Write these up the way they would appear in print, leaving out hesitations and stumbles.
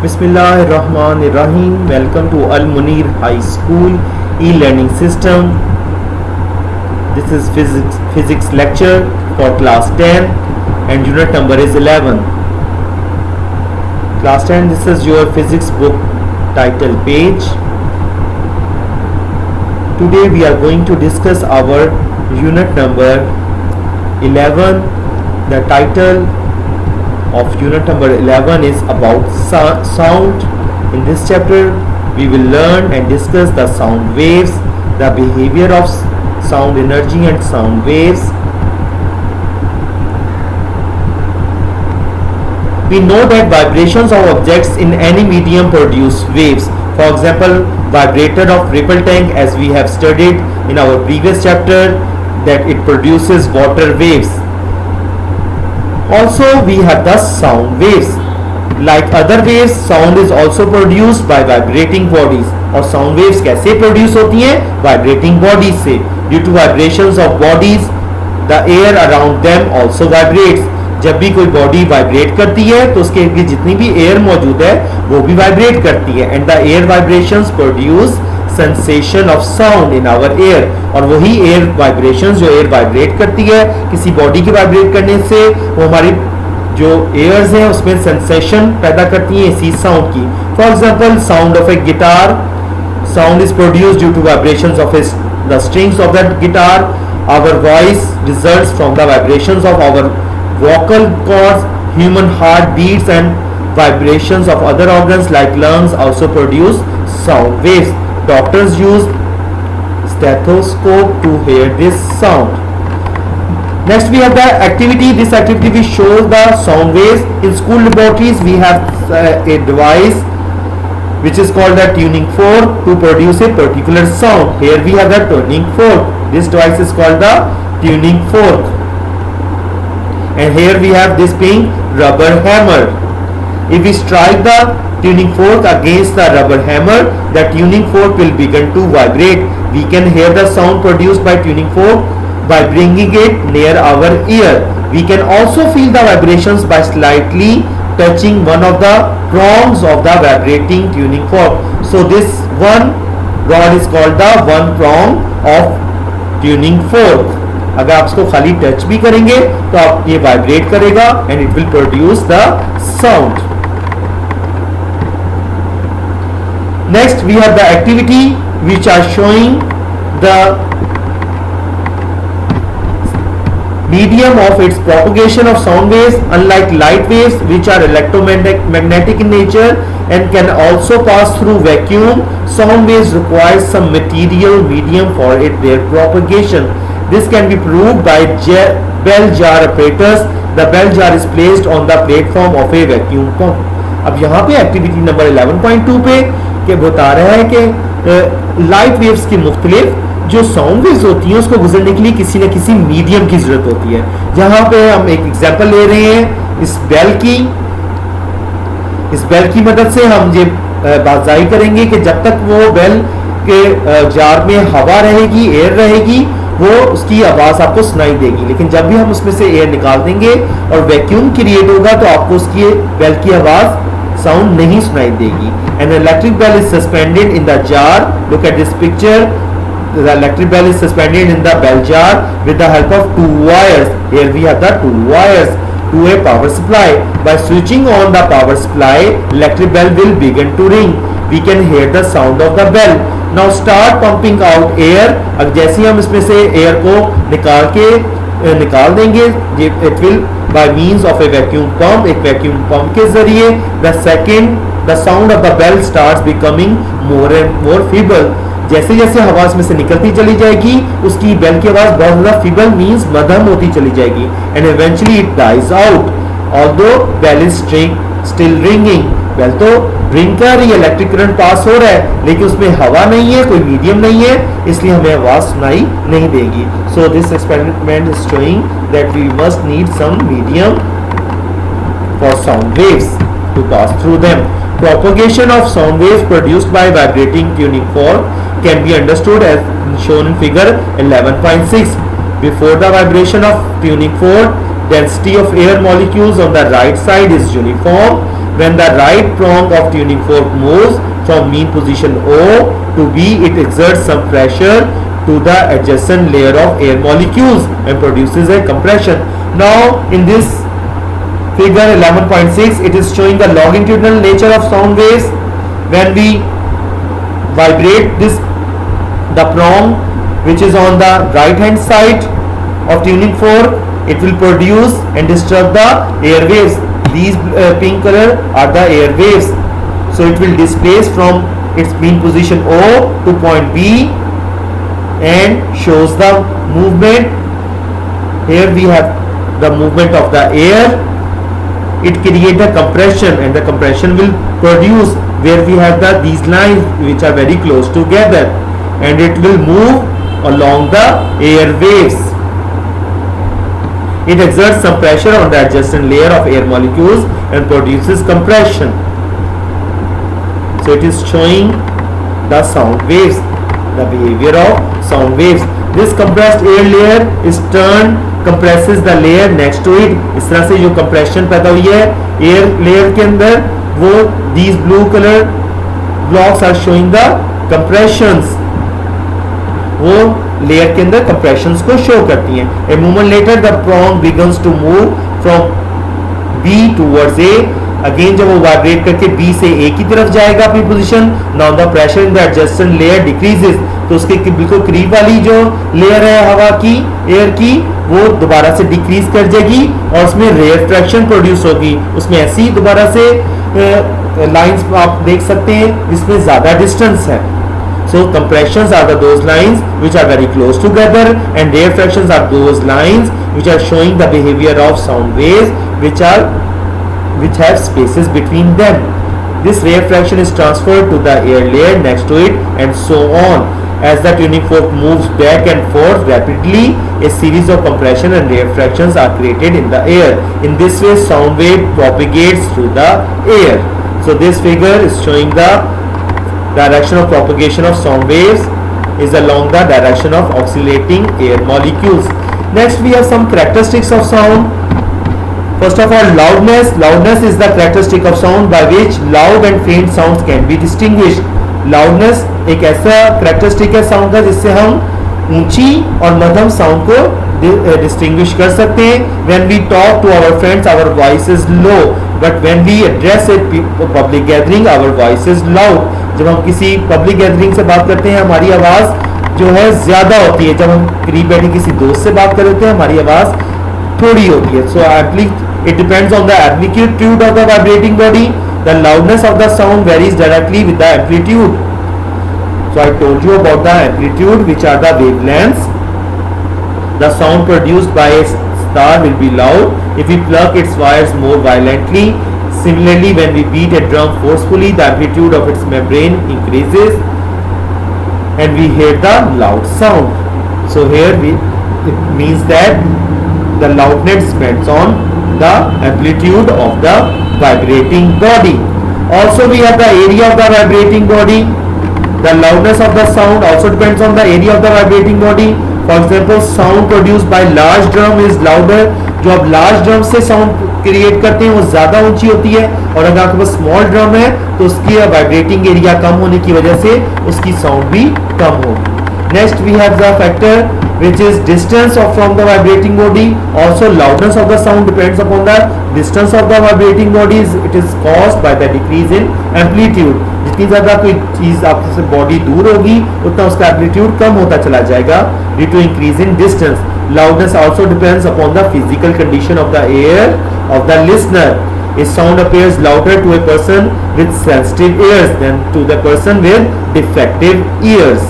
Bismillahirrahmanirrahim. Welcome to Al Munir High School e-learning system. This is physics lecture for class 10 and unit number is 11. Class 10, this is your physics book title page. Today we are going to discuss our unit number 11. The title of unit number 11 is about sound. In this chapter we will learn and discuss the sound waves, the behavior of sound energy and sound waves. We know that vibrations of objects in any medium produce waves. For example, vibrator of ripple tank, as we have studied in our previous chapter, that it produces water waves. Also, we have the sound waves. Like other waves, sound is also produced by vibrating bodies. और sound waves कैसे produce होती हैं? Vibrating bodies से. Due to vibrations of bodies, the air around them also vibrates. जब भी कोई body vibrate करती है तो उसके इर्द गिर्द जितनी भी एयर मौजूद है वो भी वाइब्रेट करती है. And the air vibrations produce sensation of sound in our ear. और वही एयर वाइब्रेशंस जो एयर वाइब्रेट करती है किसी बॉडी के वाइब्रेट करने से वो हमारी जो एयर्स हैं उसमें सेंसेशन पैदा करती है इसी साउंड की. For example, sound of a guitar, sound is produced due to vibrations of the strings of that guitar. Our voice results from the vibrations of our vocal cords. Human heart beats and vibrations of other organs like lungs also produce sound waves. Doctors use stethoscope to hear this sound. Next we have the activity. This activity will show the sound waves. In school laboratories we have a device which is called the tuning fork to produce a particular sound. Here we have the tuning fork. This device is called the tuning fork. And here we have this being rubber hammer. If we strike the tuning fork against the rubber hammer, the tuning fork will begin to vibrate. We can hear the sound produced by tuning fork by bringing it near our ear. We can also feel the vibrations by slightly touching one of the prongs of the vibrating tuning fork. So this one rod is called the one prong of tuning fork. अगर आप इसको खाली touch भी करेंगे तो आप ये vibrate करेगा and it will produce the sound. Next we have the activity which are showing the medium of its propagation of sound waves. Unlike light waves which are electromagnetic in nature and can also pass through vacuum, sound waves require some material medium for their propagation. This can be proved by bell jar apparatus. The bell jar is placed on the platform of a vacuum pump. अब यहाँ पे activity number 11.2 पे के बता रहा है कि light waves की मुख्तलिफ जो साउंड वेव्स होती हैं उसको गुजरने के लिए किसी न किसी मीडियम की जरूरत होती है. जहाँ पे हम एक एग्जांपल ले रहे हैं इस बेल की. इस बेल की मदद से हम ये बात जाहिर करेंगे कि जब तक वो बेल के जार में हवा रहेगी, एयर रहेगी, वो उसकी आवाज आपको सुनाई देगी. लेकिन जब भी हम उसमें से एयर निकाल देंगे और वैक्यूम क्रिएट होगा तो आपको उसकी बेल की आवाज साउंड नहीं सुनाई देगी. And electric bell is suspended in the jar. Look at this picture. The electric bell is suspended in the bell jar with the help of two wires. Here we have the two wires to a power supply. By switching on the power supply, electric bell will begin to ring. We can hear the sound of the bell. Now start pumping out air. अब जैसे हम इसमें से air को निकाल देंगे, it will by means of a vacuum pump. एक vacuum pump के जरिए the sound of the bell starts becoming more and more feeble. जैसे जैसे हवा इसमें से निकलती चली जाएगी उसकी बेल की आवाज बहुत ज्यादा फीबल मींस मध्यम होती चली जाएगी. And eventually it dies out although bell is still ringing. Bell तो रिंग कर रही है, इलेक्ट्रिक करंट पास हो रहा है, लेकिन उसमें हवा नहीं है, कोई मीडियम नहीं है, इसलिए हमें आवाज सुनाई नहीं देगी. So this experiment is showing that we must need some medium for sound waves to pass through them. Propagation of sound waves produced by vibrating tuning fork can be understood as shown in figure 11.6. Before the vibration of tuning fork, density of air molecules on the right side is uniform. When the right prong of tuning fork moves from mean position O to B, it exerts some pressure to the adjacent layer of air molecules and produces a compression. Now in this figure 11.6, it is showing the longitudinal nature of sound waves. When we vibrate the prong which is on the right hand side of tuning fork, it will produce and disturb the air waves. These pink color are the air waves. So it will displace from its mean position O to point B and shows the movement. Here we have the movement of the air. It creates a compression, and the compression will produce where we have these lines which are very close together, and it will move along the air waves. It exerts some pressure on the adjacent layer of air molecules and produces compression. So it is showing the sound waves, the behavior of sound waves. This compressed air layer is turned, compresses the layer next to it. इस तरह से जो compression पैदा हुई है air layer के अंदर, वो these blue color blocks are showing the compressions. वो लेयर के अंदर compressions को show करती हैं. A moment later the prong begins to move from B towards A. Again जब वो वाइब्रेट करके B से A की तरफ जाएगा अपनी position, now the pressure in the adjacent layer decreases. तो उसके बिल्कुल करीब वाली जो लेयर है हवा की, एयर की, वो दोबारा से डिक्रीज कर जाएगी और उसमें रेफ्रैक्शन प्रोड्यूस होगी. उसमें ऐसी दोबारा से लाइंस आप देख सकते हैं जिसमें ज्यादा डिस्टेंस है. So compressions are those lines which are very close together, and refractions are those lines which are showing the behavior of sound waves which have spaces between them. This refraction is transferred to the air layer next to it, and so on. As the tuning fork moves back and forth rapidly, a series of compression and refractions are created in the air. In this way, sound wave propagates through the air. So this figure is showing the direction of propagation of sound waves is along the direction of oscillating air molecules. Next we have some characteristics of sound. First of all, loudness. Loudness is the characteristic of sound by which loud and faint sounds can be distinguished. Loudness एक ऐसा characteristic है sound का जिससे हम ऊंची और मध्यम sound को distinguish कर सकते हैं. When we talk to our friends, our voice is low, but when we address a public gathering, our voice is loud. जब हम किसी पब्लिक गैदरिंग से बात करते हैं, हमारी आवाज़ जो है ज़्यादा होती है. जब हम करीब बैठे किसी दोस्त से बात कर लेते हैं, हमारी आवाज़ थोड़ी होती है. So it depends on the amplitude of the vibrating body. The loudness of the sound varies directly with the amplitude. So I told you about the amplitude, which are the wavelengths. The sound produced by a star will be loud if we pluck its wires more violently. Similarly, when we beat a drum forcefully, the amplitude of its membrane increases and we hear the loud sound. So here it means that the loudness depends on the amplitude of the vibrating body. Also we have the area of the vibrating body. The loudness of the sound also depends on the area of the vibrating body. For example, sound produced by large drum is louder. जो आप large drum से sound create करते हैं वो ज़्यादा ऊंची होती है, और अगर आपके पास स्मॉल ड्रम है तो उसकी वाइब्रेटिंग एरिया कम होने की वजह से उसकी साउंड भी कम होगी. Next we have the factor which is distance from the vibrating body. Also loudness of the sound depends upon the distance of the vibrating body. It is caused by the decrease in amplitude. जितनी ज़्यादा कोई चीज़ आपसे body दूर होगी उतना उसका amplitude कम होता चला जाएगा due to increase in distance. Loudness also depends upon the physical condition of the ear of the listener. A sound appears louder to a person with sensitive ears than to the person with defective ears.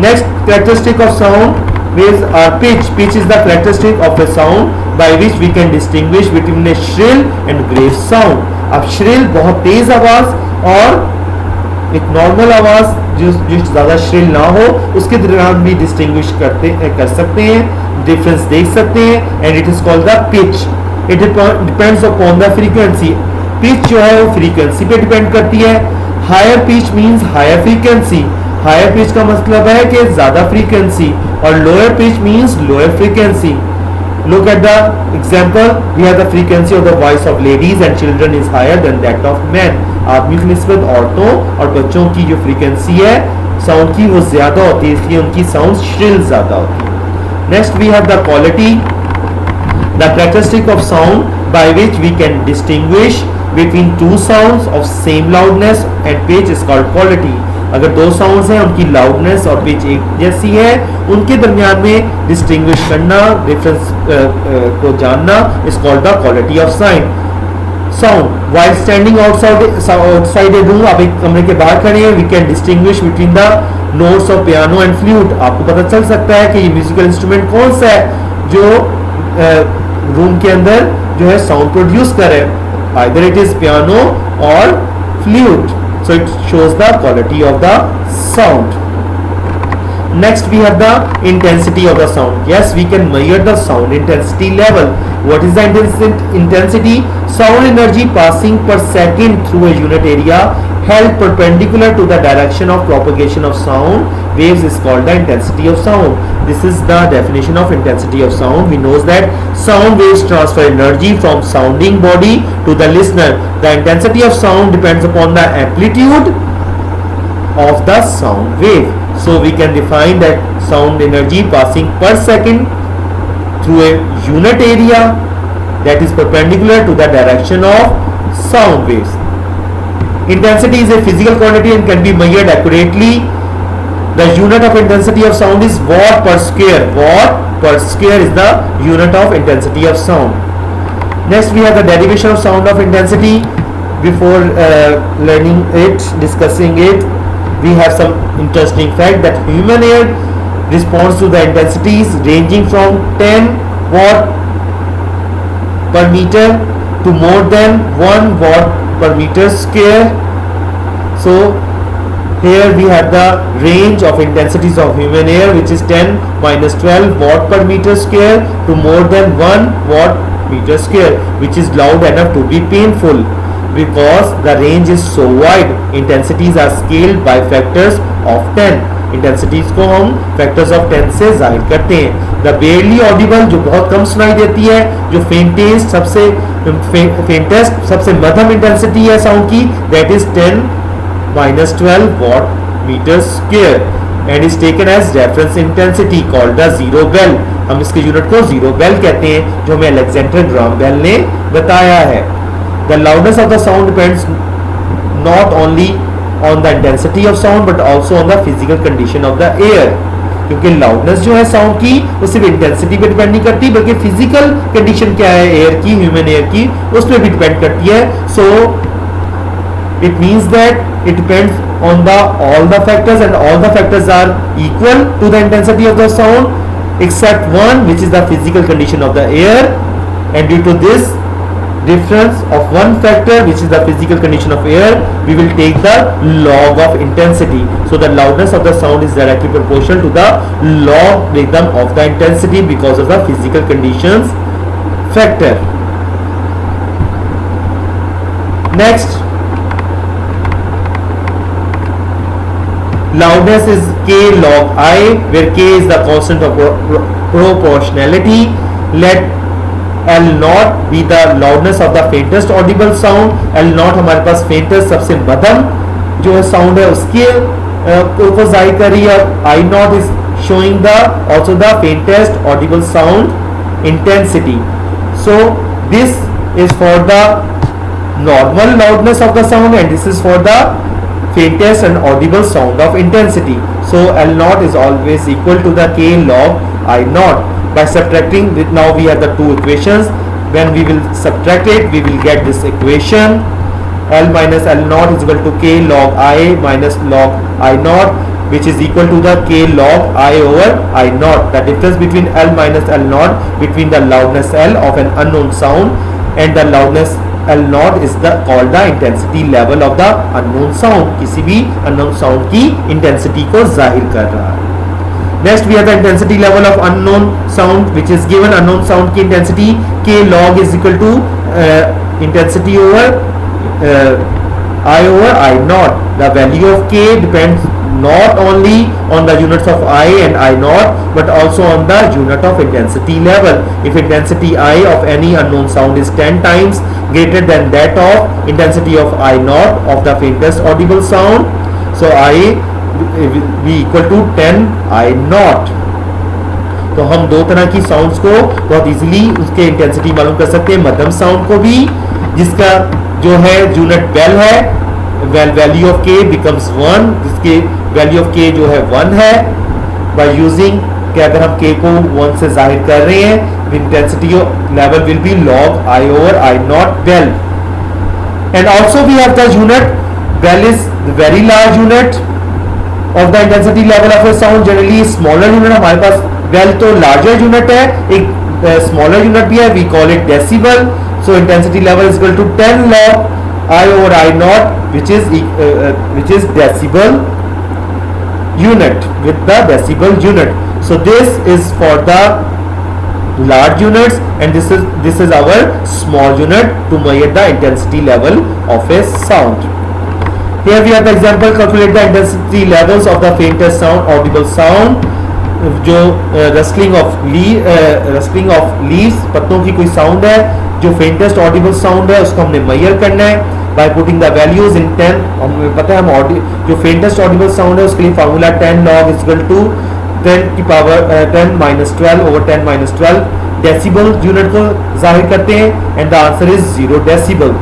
Next characteristic of sound waves are pitch. Pitch is the characteristic of a sound by which we can distinguish between a shrill and grave sound. अब shrill बहुत तेज आवाज और एक normal आवाज जो ज़्यादा shrill ना हो उसके दरमियान भी distinguish कर सकते हैं, difference देख सकते हैं, and it is called the pitch. It depends upon the frequency. Pitch जो है वो frequency पे depend करती है. Higher pitch means higher frequency. Higher pitch का मतलब है कि ज़्यादा फ्रीक्वेंसी, और lower pitch means lower frequency. Look at the example. We have the frequency of the voice of ladies and children is higher than that of men. आदमी की निस्बत औरतों और बच्चों की जो फ्रीक्वेंसी है साउंड की वो ज्यादा होती है, इसलिए उनकी साउंड श्रिल ज्यादा होती है. Next we have the quality. The characteristic of sound by which we can distinguish between two sounds of same loudness and pitch is called quality. अगर दो साउंड्स हैं, उनकी लाउडनेस और पिच एक जैसी है, उनके दरमियान में डिस्टिंग्विश करना, डिफरेंस को जानना is called the quality of sound. While standing outside a room, आप एक कमरे के बाहर खड़े हैं, we can distinguish between the notes of piano and flute. आपको पता चल सकता है कि ये म्यूजिकल इंस्ट्रूमेंट कौन सा है जो रूम के अंदर जो है साउंड प्रोड्यूस करे. आइदर इट इज पियानो और flute. So it shows the quality of the sound. Next we have the intensity of the sound. Yes, we can measure the sound intensity level. What is the intensity? Sound energy passing per second through a unit area held perpendicular to the direction of propagation of sound waves is called the intensity of sound. This is the definition of intensity of sound. We know that sound waves transfer energy from sounding body to the listener. The intensity of sound depends upon the amplitude of the sound wave. So we can define that sound energy passing per second through a unit area that is perpendicular to the direction of sound waves. Intensity is a physical quantity and can be measured accurately. The unit of intensity of sound is watt per square. Watt per square is the unit of intensity of sound. Next we have the derivation of sound of intensity. Before learning it, discussing it, we have some interesting fact that human ear responds to the intensities ranging from 10 watt per meter to more than 1 watt per meter square. So here we have the range of intensities of human ear, which is 10 minus 12 watt per meter square to more than 1 watt meter square, which is loud enough to be painful. Because the range is so wide, intensities are scaled by factors of 10. Intensities को हम factors of 10 से जाहिर करते हैं. The बेयरली Audible, जो बहुत कम सुनाई देती है, जो फेंटेस्ट सबसे मध्यम इंटेंसिटी है साउंड की, that is 10 minus 12 watt meter square and is taken as reference intensity called the zero bell. हम इसके यूनिट को जीरो बेल कहते हैं, जो हमें अलेक्जेंडर ग्राहम बेल ने बताया है. The loudness of the sound depends not only on the intensity of sound but also on the physical condition of the air. क्योंकि लाउडनेस जो है साउंड की वो सिर्फ इंटेंसिटी पे डिपेंड नहीं करती, बल्कि फिजिकल कंडीशन क्या है एयर की, ह्यूमन एयर की, उस पर भी डिपेंड करती है. So it means that it depends on the all the factors and all the factors are equal to the intensity of the sound except one, which is the physical condition of the air, and due to this difference of one factor, which is the physical condition of air, we will take the log of intensity. So the loudness of the sound is directly proportional to the logarithm of the intensity because of the physical conditions factor. Next, loudness is k log I, where k is the constant of proportionality. Let L naught be the loudness of the faintest audible sound. L naught हमारे पास faintest सबसे मध्यम जो है sound है उसके को जाहिर कर रही है. I naught is showing the also the faintest audible sound intensity. So this is for the normal loudness of the sound and this is for the faintest and audible sound of intensity. So L naught is always equal to the k log I naught. By subtracting, now we have the two equations. When we will subtract it, we will get this equation. L minus L naught is equal to k log I minus log I naught, which is equal to the k log I over I naught. The difference between L minus L naught between the loudness L of an unknown sound and the loudness L naught is called the intensity level of the unknown sound. किसी भी unknown sound की intensity को जाहिर कर रहा है. Next we have the intensity level of unknown sound, which is given unknown sound की intensity k log is equal to intensity over I over I naught. The value of k depends not only on the units of I and I naught, but also on the unit of intensity level. If intensity I of any unknown sound is 10 times greater than that of intensity of I naught of the faintest audible sound, so I will be equal to 10 I naught. तो हम दो तरह की sounds को बहुत easily उसके intensity मालूम कर सकते हैं. मध्यम साउंड को भी, जिसका जो है यूनिट बेल है, वैल्यू ऑफ के बिकम्स 1, जिसके वैल्यू ऑफ के जो है 1 है, बाय यूजिंग कि अगर हम के को 1 से जाहिर कर रहे हैं, intensity level will be log I over I naught bell. And also we have the unit bell is the very large unit of the intensity level of a sound. Generally smaller unit, हमारे पास bell तो larger unit है, एक smaller unit भी है, we call it decibel. So intensity level is equal to 10 log I over I naught, which is decibel unit, with the decibel unit. So this is for the large units, and this is our small unit to measure the intensity level of a sound. Here we have the example. Calculate the intensity levels of the faintest sound, audible sound. जो रस्टलिंग of leaves, पत्तों की कोई sound है जो faintest Audible sound है, उसको हमने major करना है by putting the values in 10. हमें पता है हम जो फेंटेस्ट ऑडिबल साउंड है उसके लिए formula 10 log is equal to 10 की power 10 minus 12 over 10 minus 12 decibel unit को जाहिर करते हैं, and the answer is 0 decibel.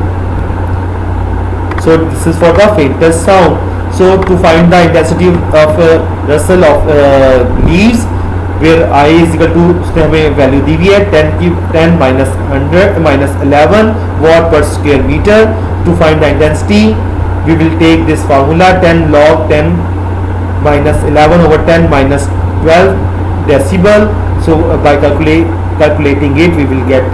So this is for the faintest sound. So to find the intensity of rustle of leaves, where I is equal to, उसने हमें value दी हुई है 10 minus 100 minus 11 watt per square meter. To find the intensity, we will take this formula 10 log 10 minus 11 over 10 minus 12 decibel. So by calculating it, we will get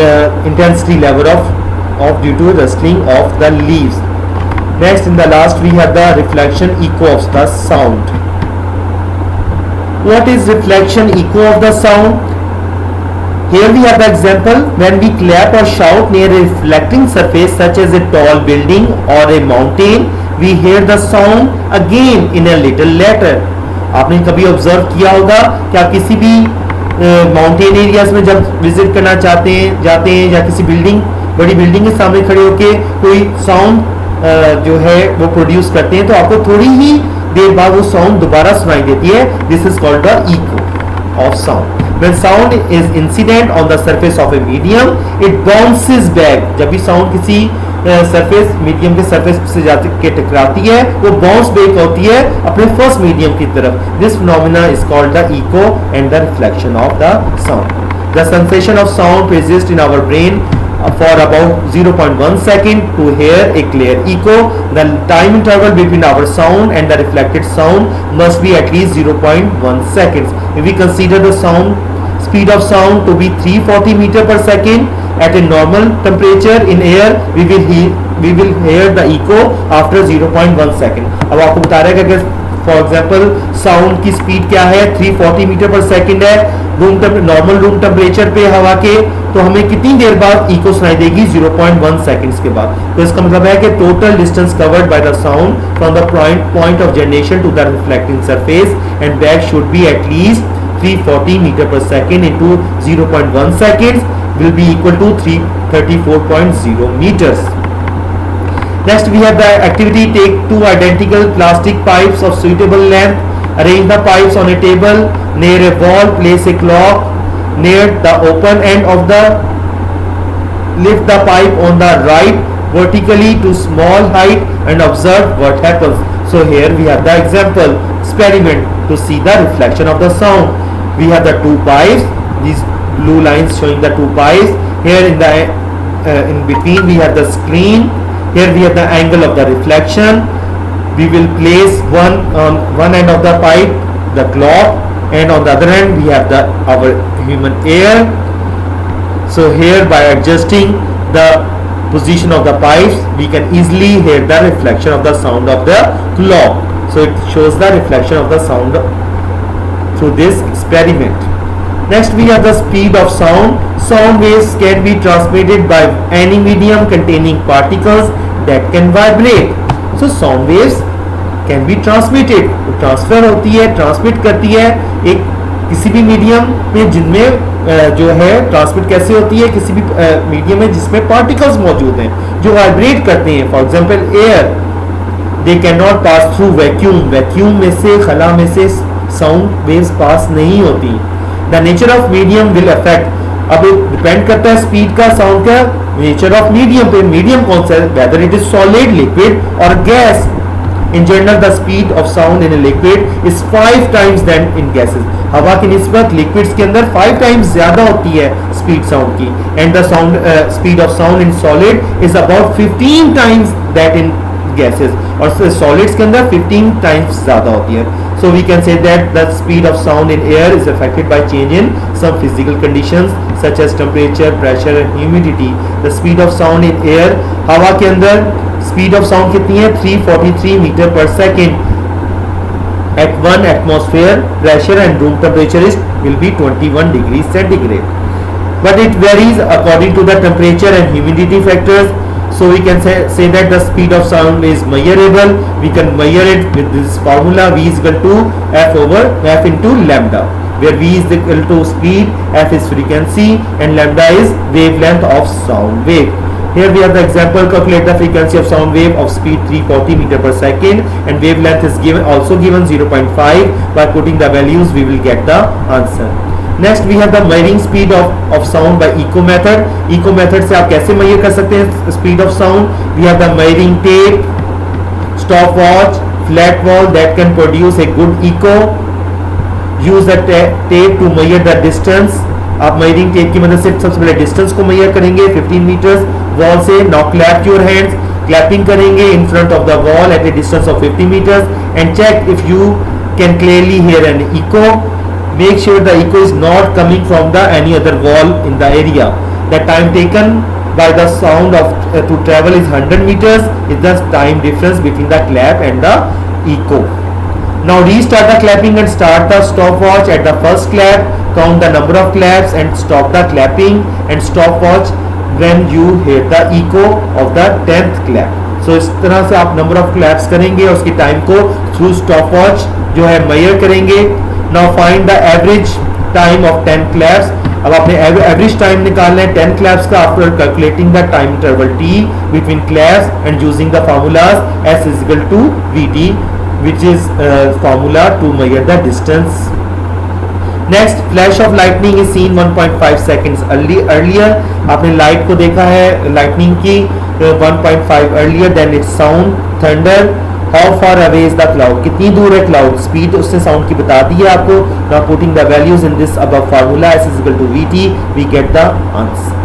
the intensity level of due to rustling of the leaves. Next, in the last, we have the reflection echo of the sound. What is reflection echo of the sound? Here we have the example. When we clap or shout near a reflecting surface such as a tall building or a mountain, we hear the sound again in a little later. आपने कभी observe किया होगा कि आप किसी भी mountain areas में जब विजिट करना जाते हैं या किसी बड़ी बिल्डिंग के सामने खड़े होके कोई साउंड जो है वो प्रोड्यूस करते हैं, तो आपको थोड़ी ही देर बाद वो साउंड दोबारा सुनाई देती है. This is called the eco of sound. When sound is incident on the surface of a medium, it bounces back. जब भी साउंड किसी सरफेस मीडियम के सरफेस से जाती के टकराती है, वो बाउंस बैक होती है अपने फर्स्ट मीडियम की तरफ. This phenomena is called the echo and the reflection of the sound. The sensation of sound persists in our brain for about 0.1 second to hear a clear echo. The time interval between our sound and the reflected sound must be at least 0.1 seconds. If we consider the speed of sound to be 340 meter per second at a normal temperature in air, we will hear the echo after 0.1 second. अब आपको बता रहा है कि अगर for example sound की speed क्या है, 340 मीटर पर सेकेंड है नॉर्मल रूम टेम्परेचर पे हवा के, तो हमें कितनी देर बाद इको सुनाई देगी? 0.1 सेकेंड्स के बाद. तो इसका मतलब है कि total distance covered by the sound from the point of generation to the reflecting surface and back should be at least 340 meter per second into 0.1 seconds will be equal to 334.0 meters. Next we have the activity. Take two identical plastic pipes of suitable length, arrange the pipes on a table near a wall, place a clock near the open end of the, lift the pipe on the right vertically to small height and observe what happens. So here we have the example experiment to see the reflection of the sound. We have the two pipes, these blue lines showing the two pipes. Here in the in between we have the screen. Here we have the angle of the reflection. We will place on one end of the pipe the clock, and on the other end we have our human ear. So here by adjusting the position of the pipes, we can easily hear the reflection of the sound of the clock. So it shows the reflection of the sound through this experiment. Next we have the speed of sound. Sound waves can be transmitted by any medium containing particles that can vibrate. So sound waves can be transmitted, transfer होती है, transmit करती है एक किसी भी medium में, जिनमें जो है ट्रांसमिट कैसे होती है, किसी भी मीडियम में जिसमें पार्टिकल्स मौजूद हैं जो वाइब्रेट करते हैं. For example air, they can not pass through vacuum, vacuum में से, खला में से साउंड वेव्स पास नहीं होती. The nature of medium will affect, अब डिपेंड करता है स्पीड का, साउंड का नेचर ऑफ मीडियम पे. मीडियम कौन सा है, whether it is solid, liquid और gas. In general, the speed of sound in a liquid is 5 times than in gases. हवा की निस्बत लिक्विड्स के अंदर 5 times ज्यादा होती है स्पीड साउंड की. And the sound speed of sound in solid is about 15 times that in gases. और solids के अंदर 15 times ज्यादा होती है. So we can say that the speed of sound in air is affected by change in some physical conditions such as temperature, pressure and humidity. The speed of sound in air, हवा के अंदर speed of sound कितनी है, 343 meter per second at 1 atmosphere pressure and room temperature is will be 21 degree centigrade. But it varies according to the temperature and humidity factors. So we can say that the speed of sound is measurable. We can measure it with this formula, V is equal to F over F into lambda, where V is equal to speed, F is frequency and lambda is wavelength of sound wave. Here we have the example, calculate the frequency of sound wave of speed 340 meter per second and wavelength is also given 0.5. By putting the values we will get the answer. Next we have the measuring speed of sound by echo method. Echo method से आप कैसे measure कर सकते हैं speed of sound? We have the measuring tape, stopwatch, flat wall that can produce a good echo. Use the tape to measure the distance. आप measuring tape की मदद से सबसे पहले distance को measure करेंगे 15 meters wall से. Now clap your hands, clapping करेंगे in front of the wall at a distance of 50 meters and check if you can clearly hear an echo. Make sure the echo is not coming from the any other wall in the area. The time taken by the sound of to travel is 100 meters. Is the time difference between the clap and the echo. Now restart the clapping and start the stopwatch at the first clap. Count the number of claps and stop the clapping and stopwatch when you hear the echo of the 10th clap. So इस तरह से आप number of claps करेंगे और उसकी time को through stopwatch जो है measure करेंगे. Now find the average time of 10 claps. अब आपने average time निकालना है 10 claps का after calculating the time interval t between claps and using the formulas S is equal to Vt, which is formula to measure the distance. Next, flash of lightning is seen 1.5 seconds earlier. आपने light को देखा है lightning की 1.5 earlier than its sound. Thunder, how far away is the cloud, कितनी दूर है cloud, speed उसने sound की बता दी है आपको. Now putting the values in this above formula S is equal to Vt, we get the answer.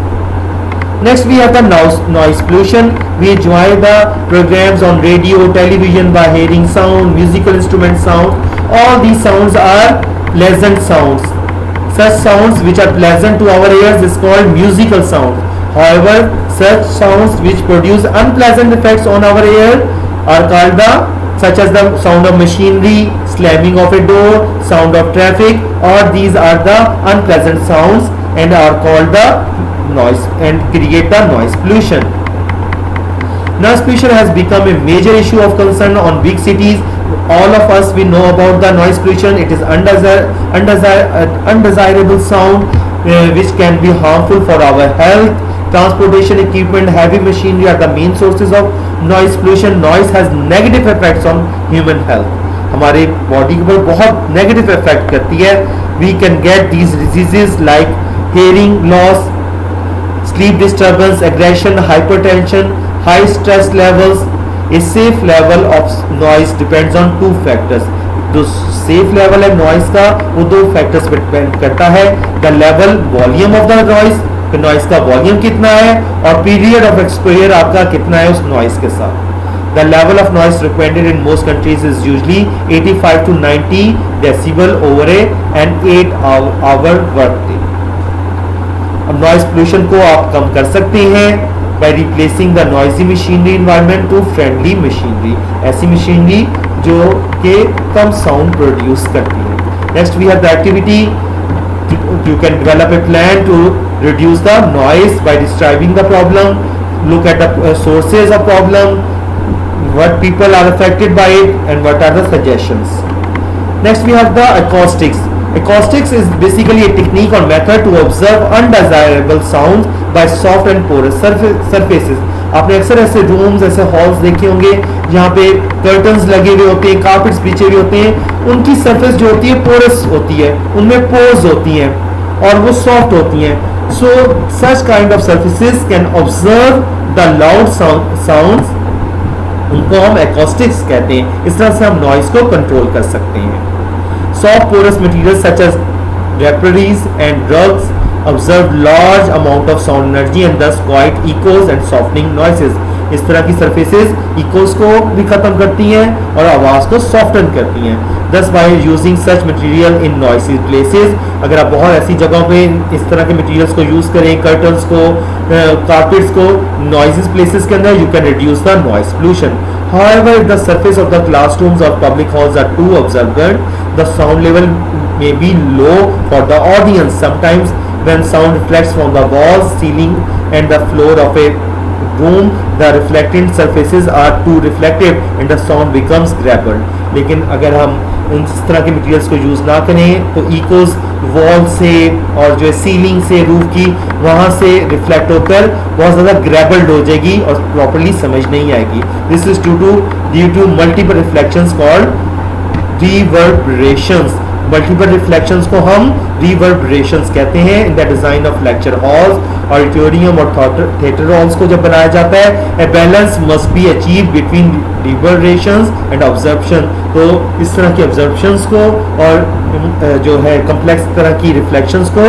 Next we have the noise pollution. We enjoy the programs on radio, television by hearing sound, musical instrument sound. All these sounds are pleasant sounds. Such sounds which are pleasant to our ears is called musical sounds. However, such sounds which produce unpleasant effects on our ear are called such as the sound of machinery, slamming of a door, sound of traffic, or these are the unpleasant sounds and are called the noise and create the noise pollution. Noise pollution has become a major issue of concern on big cities. All of us we know about the noise pollution. It is undesirable sound which can be harmful for our health. Transportation equipment, heavy machinery are the main sources of noise pollution. Noise has negative effects on human health. हमारे body के ऊपर बहुत negative effect करती है. We can get these diseases like hearing loss, sleep disturbance, aggression, hypertension, high stress levels. A safe level of noise depends on two factors. जो safe level है noise का वो दो factors पर depend करता है. The level, volume of the noise, कि noise का volume कितना है और period of exposure आपका कितना है उस noise के साथ. The level of noise recommended in most countries is usually 85 to 90 decibel over an 8-hour workday. अब noise pollution को आप कम कर सकते हैं by replacing the noisy machinery environment to friendly machinery. ऐसी machinery जो कि कम sound produce करती है. Next we have the activity. You can develop a plan to reduce the noise by describing the problem. Look at the sources of problem. what people are affected by it, and what are the suggestions. Next we have the acoustics. Acoustics is basically a technique or method to observe undesirable sounds by soft and porous surfaces. आपने अक्सर ऐसे rooms, ऐसे halls देखे होंगे जहाँ पे curtains लगे हुए होते हैं, कारपेट्स बिछे हुए होते हैं, उनकी सरफेस जो होती है पोरस होती है, उनमें पोर्स होती हैं और वो सॉफ्ट होती हैं. So such kind of surfaces can observe the loud sounds, उनको हम एकॉस्टिक्स कहते हैं. इस तरह से हम नॉइज को कंट्रोल कर सकते हैं. Soft porous material such as draperies and rugs observe large amount of sound energy and thus quiet echoes and softening noises. इस तरह की सरफेसेस इकोस को भी खत्म करती हैं और आवाज को सॉफ्टन करती हैं. Thus by using such material in noisy places, अगर आप बहुत ऐसी जगहों पे इस तरह के मटेरियल्स को यूज करें, कर्टन्स को, कारपेट्स को, नॉइजी प्लेसेस के अंदर, you can reduce the noise pollution. However, if the surface of the classrooms or public halls are too observant, the sound level may be low for the audience. Sometimes when sound reflects from the walls, ceiling and the floor of a room, the reflecting surfaces are too reflective and the sound becomes garbled. लेकिन अगर हम इस तरह के materials को use ना करें तो इकोज वॉल से और जो है सीलिंग से, रूफ की, वहाँ से रिफ्लेक्ट होकर बहुत ज़्यादा ग्रैबल्ड हो जाएगी और प्रॉपरली समझ नहीं आएगी. This is due to multiple reflections called reverberations. Multiple reflections को हम रिवर्बरेशंस कहते हैं. In the design of lecture halls, auditorium और थिएटर हॉल्स को जब बनाया जाता है, a balance must be achieve between reverberations and absorption. तो इस तरह की ऑब्जर्प्शंस को और जो है कम्प्लेक्स तरह की रिफ्लेक्शंस को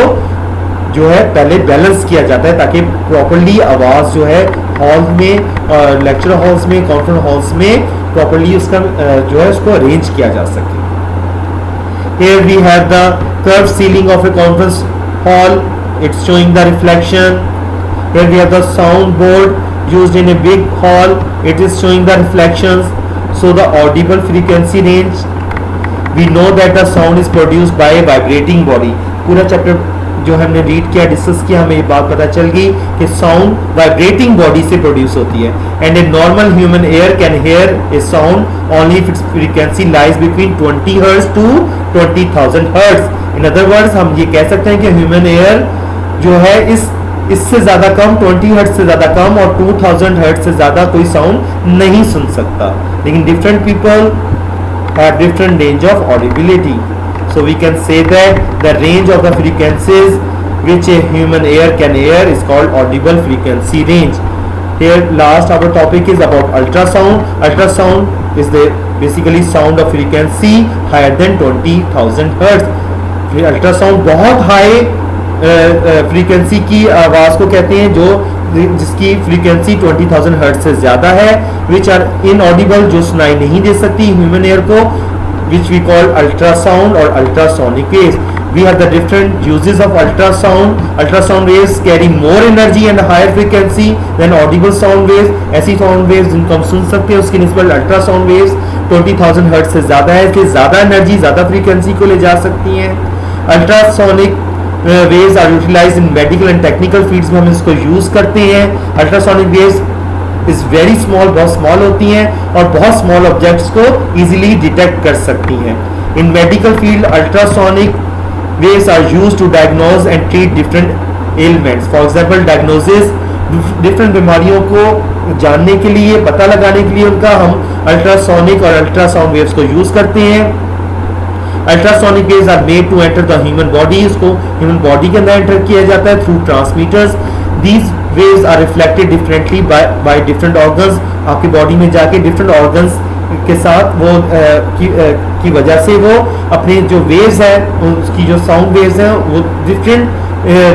जो है पहले बैलेंस किया जाता है ताकि प्रॉपरली आवाज़ जो है हॉल में, लेक्चर हॉल्स में, कॉन्फ्रेंस हॉल्स में प्रॉपरली उसका जो है उसको अरेंज किया जा सके. Here we have the curved ceiling of a conference hall. It's showing the reflection. Here we have the sound board used in a big hall. It is showing the reflections. So the audible frequency range. We know that the sound is produced by a vibrating body. पूरा chapter जो हमने read किया, discuss किया, हमें ये बात पता चल गई कि साउंड वाइब्रेटिंग बॉडी से प्रोड्यूस होती है. And a normal human ear can hear a sound only if its frequency lies between 20 hertz to 20,000 hertz. In other words हम ये कह सकते हैं कि ह्यूमन एयर जो है इससे ज़्यादा कम, 20 हर्ट्ज से ज़्यादा कम और 2000 हर्ट्ज से ज़्यादा कोई साउंड नहीं सुन सकता. लेकिन different people have different range of audibility. So we can say that the range of the frequencies which a human ear can hear is called audible frequency range. Here last our topic is about ultrasound. Ultrasound is the basically sound of frequency higher than 20,000 hertz. Ultrasound बहुत high frequency की आवाज़ को कहते हैं जो जिसकी frequency 20,000 hertz से ज़्यादा है, विच आर इनऑडिबल, जो सुनाई नहीं दे सकती ह्यूमन एयर को, which we call ultrasound or ultrasonic waves. We have the different uses of ultrasound. Ultrasound waves carry more energy and higher frequency than audible sound waves. ऐसी sound waves जिनको हम सुन सकते हैं उसकी निस्बत ultrasound waves 20,000 हर्ट्ज से ज़्यादा है, इसलिए ज़्यादा एनर्जी, ज़्यादा फ्रीक्वेंसी को ले जा सकती हैं. Ultrasonic waves are utilized in medical and technical fields में हम इसको यूज़ करते हैं. Ultrasonic waves is very small, बहुत स्मॉल होती हैं और बहुत स्मॉल ऑब्जेक्ट्स को इजीली डिटेक्ट कर सकती हैं. In medical field ultrasonic waves are used to diagnose and treat different elements. For example diagnosis, different बीमारियों को जानने के लिए, पता लगाने के लिए उनका हम अल्ट्रासोनिक और अल्ट्रासाउंड वेव्स को यूज करते हैं. Ultrasonic waves are made to enter the human body. इसको ह्यूमन बॉडी के अंदर एंटर किया जाता है through transmitters. These waves are reflected differently by different organs. आपकी बॉडी में जाके डिफरेंट ऑर्गन्स के साथ वो की वजह से वो अपने जो वेव्स है, उसकी जो साउंड वेव्स हैं वो डिफरेंट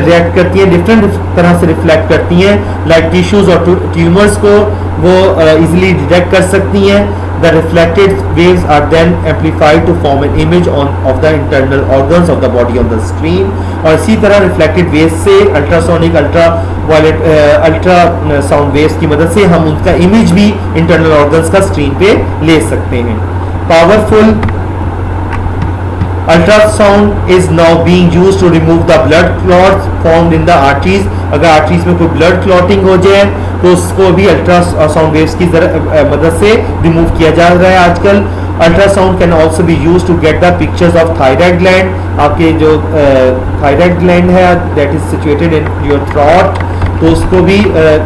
रिएक्ट करती हैं, डिफरेंट तरह से रिफ्लेक्ट करती हैं. लाइक टिश्यूज और ट्यूमर्स को वो इजीली डिटेक्ट कर सकती हैं. The reflected waves are then amplified to form an image of the internal organs of the body on the screen. और इसी तरह reflected waves से ultrasonic, ultraviolet, ultra sound waves की मदद से हम उनका इमेज भी इंटरनल ऑर्गन्स का स्क्रीन पे ले सकते हैं. Powerful ultrasound is now being used to remove the blood clots formed in the arteries. अगर आर्टरीज में कोई ब्लड क्लॉटिंग हो जाए तो उसको भी अल्ट्रासाउंड वेव्स की मदद से रिमूव किया जा रहा है आजकल। Ultrasound can also be use to get the pictures of thyroid gland, आपके जो थायराइड ग्लैंड है that is situated in your throat, तो उसको भी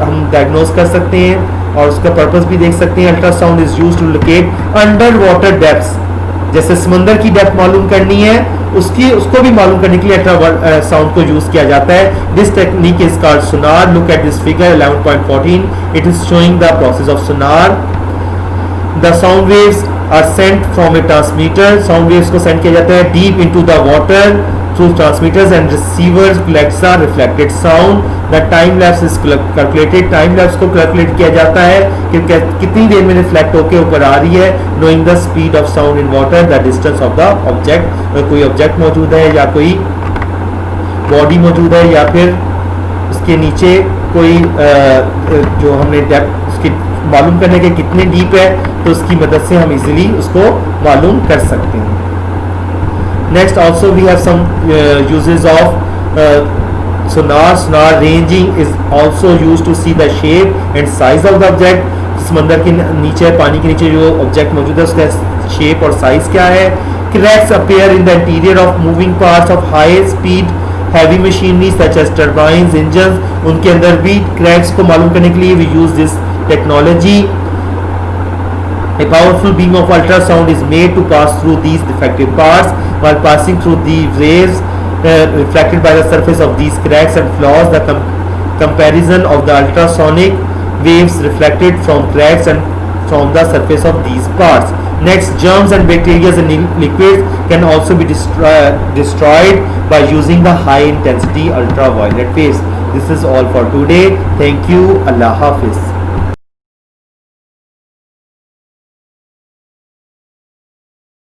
हम डायग्नोज कर सकते हैं और उसका पर्पस भी देख सकते हैं। Ultrasound is use to locate under water depths, जैसे समंदर की डेप्थ मालूम करनी है उसको भी मालूम करने के लिए अल्ट्रासाउंड को यूज किया जाता है। This technique is called sonar. Look at this figure 11.14, it is showing the process of sonar. The sound waves are sent from a transmitter, sound waves को सेंड किया जाता है deep into the water through transmitters and receivers collects the reflected sound. The time lapse is calculated, time lapse को calculate किया जाता है कि कितनी देर में रिफ्लेक्ट होकर ऊपर आ रही है। knowing the speed of sound in water, the distance of the object, कोई ऑब्जेक्ट मौजूद है या कोई बॉडी मौजूद है या फिर उसके नीचे कोई जो हमने डेप्थ उसकी मालूम करने के कितने डीप है, तो उसकी मदद से हम इजीली उसको मालूम कर सकते हैं। Next also we have some uses of sonar. Sonar ranging is also used to see the shape and size of the object. समंदर के नीचे, पानी के नीचे जो ऑब्जेक्ट मौजूद है उसका शेप और साइज क्या है। Cracks appear in the interior of moving parts of high speed heavy machinery such as turbines, engines, उनके अंदर भी क्रैक्स को मालूम करने के लिए we use this technology. A powerful beam of ultrasound is made to pass through these defective parts. While passing through the waves reflected by the surface of these cracks and flaws, the comparison of the ultrasonic waves reflected from cracks and from the surface of these parts. Next, germs and bacteria in liquids can also be destroyed by using the high intensity ultraviolet waves. This is all for today. Thank you. Allah Hafiz.